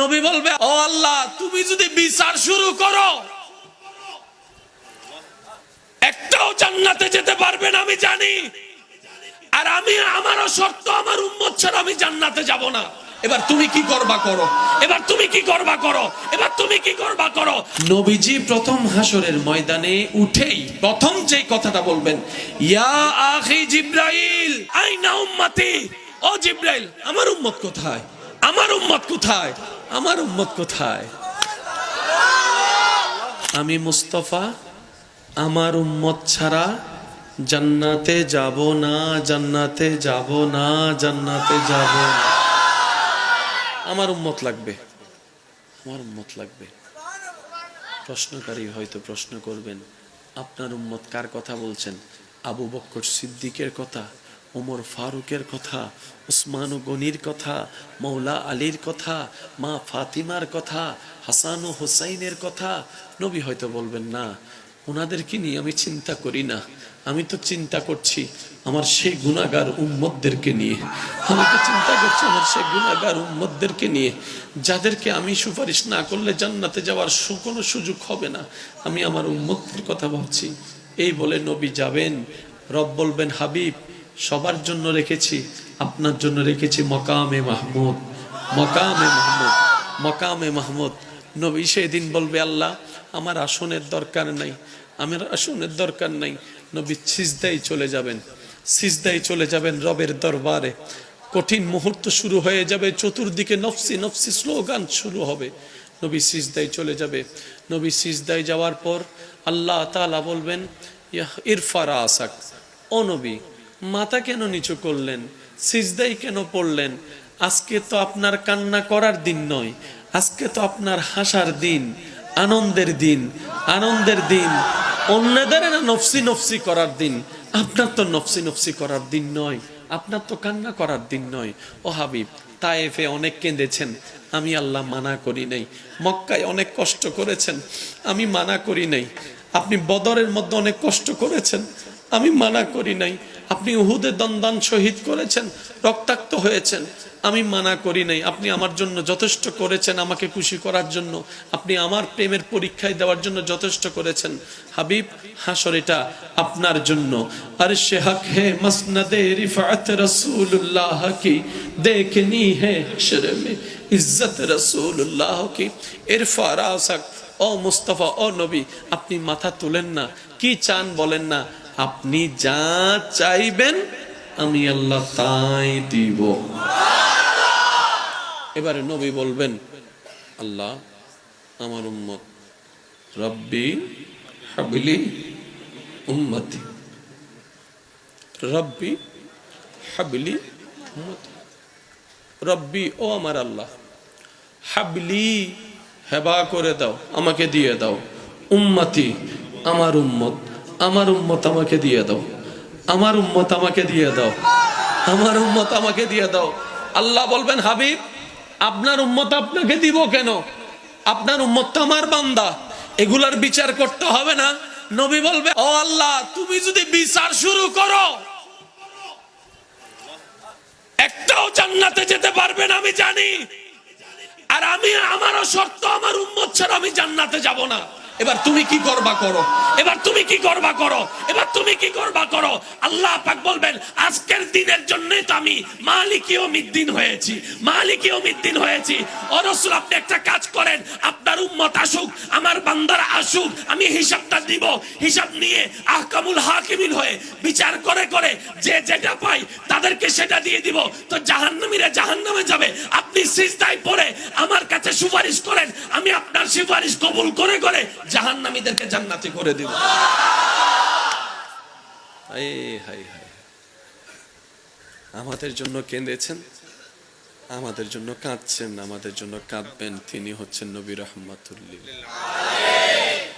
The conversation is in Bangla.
নবী বলবে, ও আল্লাহ, তুমি যদি বিচার শুরু করো, একটাও জান্নাতে যেতে পারবে না আমি জানি, আর আমি আমারও শর্ত, আমার উম্মত ছাড়া আমি জান্নাতে যাব না। এবার তুমি কি করবা করো, এবার তুমি কি করবা করো, এবার তুমি কি করবা করো। নবীজি প্রথম হাসরের ময়দানে উঠেই প্রথম যে কথাটা বলবেন, ইয়া আখি জিব্রাইল আইনা উম্মতি, ও জিব্রাইল, আমার উম্মত কোথায়, আমার উম্মত কোথায়, আমার উম্মত কোথায়। আমি মুস্তাফা আমার উম্মত ছাড়া জান্নাতে যাব না, জান্নাতে যাব না, জান্নাতে যাব না। আমার উম্মত লাগবে, আমার উম্মত লাগবে। প্রশ্নকারী হয়তো প্রশ্ন করবেন, আপনার উম্মত কার কথা বলছেন? আবু বকর সিদ্দিকের কথা, ওমর ফারুকের কথা, উসমান গনির কথা, মৌলা আলীর কথা, মা ফাতিমার কথা, হাসান ও হুসাইনের কথা? নবী হয়তো বলবেন, না, ওনাদেরকে নিয়ে আমি চিন্তা করি না, আমি তো চিন্তা করছি আমার সেই গুনাহগার উম্মতদেরকে নিয়ে, আমি তো চিন্তা করছি আমার সেই গুনাহগার উম্মতদেরকে নিয়ে, যাদেরকে আমি সুপারিশ না করলে জান্নাতে যাওয়ার কোনো সুযোগ হবে না, আমি আমার উম্মতদের কথা ভাবছি। এই বলে নবী যাবেন, রব বলবেন, হাবিব, সবার জন্য রেখেছি, আপনার জন্য রেখেছি মকামে মাহমুদ, মকামে মাহমুদ, মকামে মাহমুদ। নবী সেদিন বলবে, আল্লাহ, আমার আসনের দরকার নাই, আমার আসনের দরকার নাই। নবী সিজদায় চলে যাবেন, সিজদায় চলে যাবেন রবের দরবারে। কঠিন মুহূর্ত শুরু হয়ে যাবে, চতুর্দিকে নফসি নফসি স্লোগান শুরু হবে। নবী সিজদায় চলে যাবে। নবী সিজদায় যাওয়ার পর আল্লাহ তাআলা বলবেন, ইরফা রাসাক, ও নবী, মাথা কেন নিচু করলেন, সিজদায় কেন পড়লেন? আজকে তো আপনার কান্না করার দিন নয়, আজকে তো আপনার হাসার দিন, আনন্দের দিন, আনন্দের দিন। অন্যদের না নফসি নফসি করার দিন, আপনার তো নফসি নফসি করার দিন নয়, আপনার তো কান্না করার দিন নয়। ও হাবিব, তায়েফে অনেক কেঁদেছেন, আমি আল্লাহ মানা করি নাই। মক্কায় অনেক কষ্ট করেছেন, আমি মানা করি নাই। আপনি বদরের মধ্যে অনেক কষ্ট করেছেন, আমি মানা করি নাই। আপনি উহুদে দন্দান শহীদ করেছেন, রক্তাক্ত হয়েছেন, আমি মানা করি নাই। আপনি আমার জন্য যথেষ্ট করেছেন, আমাকে খুশি করার জন্য, আপনি আমার প্রেমের পরীক্ষায় দেওয়ার জন্য যথেষ্ট করেছেন। হাবিব, হাসর এটা আপনার জন্য। আরশে হক হে মসনদে রিফাত রাসূলুল্লাহ কি, দেখনি হে হাশর মে ইজ্জত রাসূলুল্লাহ কি। ইরফা রাসাক, ও মুস্তাফা, ও নবী, আপনি মাথা তুলেন না, কি চান বলেন না, আপনি যা চাইবেন আমি আল্লাহ তাই দিব। এবারে নবী বলবেন, আল্লাহ, আমার উম্মত, রব্বি হাবলি উম্মতি, রব্বি হাবলি উম্মতি। রব্বি, ও আমার আল্লাহ, হাবলি, হেবা করে দাও, আমাকে দিয়ে দাও, উম্মতি, আমার উম্মত, আমার উম্মত আমাকে দিয়ে দাও, আমার উম্মত আমাকে দিয়ে দাও, আমার উম্মত আমাকে দিয়ে দাও। আল্লাহ বলবেন, হাবিব, আপনার উম্মত আপনাকে দিব কেন, আপনার উম্মত তো আমার বান্দা, এগুলার বিচার করতে হবে না। নবী বলবে, ও আল্লাহ, তুমি যদি বিচার শুরু করো, একটাও জান্নাতে যেতে পারবে না আমি জানি, আর আমি আমারও শর্ত, আমার উম্মত ছাড়া আমি জান্নাতে যাব না। এবার তুমি কি করবা করো, এবার তুমি কি করবা করো, এবার তুমি কি করবা করো। আল্লাহ পাক বলবেন, আজকের দিনের জন্যই তো আমি মালিক ইয়াউমিদ্দিন হয়েছি, মালিক ইয়াউমিদ্দিন হয়েছি। ও রাসূল, আপনি একটা কাজ করেন, আপনার উম্মত আসুক, আমার বান্দারা আসুক, আমি হিসাবটা দিব, হিসাব নিয়ে আহকামুল হাকিমিন হয়ে বিচার করে করে যে যেটা পাই তাদেরকে সেটা দিয়ে দিব। তো জাহান্নামীরা জাহান্নামে যাবে, আপনি সিজদায় পড়ে আমার কাছে সুপারিশ করেন, আমি আপনার সুপারিশ কবুল করে করে জাহান্নামীদেরকে জান্নাতি করে দিব। আমাদের জন্য কেঁদেছেন, আমাদের জন্য কাঁদছেন, আমাদের জন্য কাঁদবেন, তিনি হচ্ছেন নবী রাহমাতুল লিল আলামিন।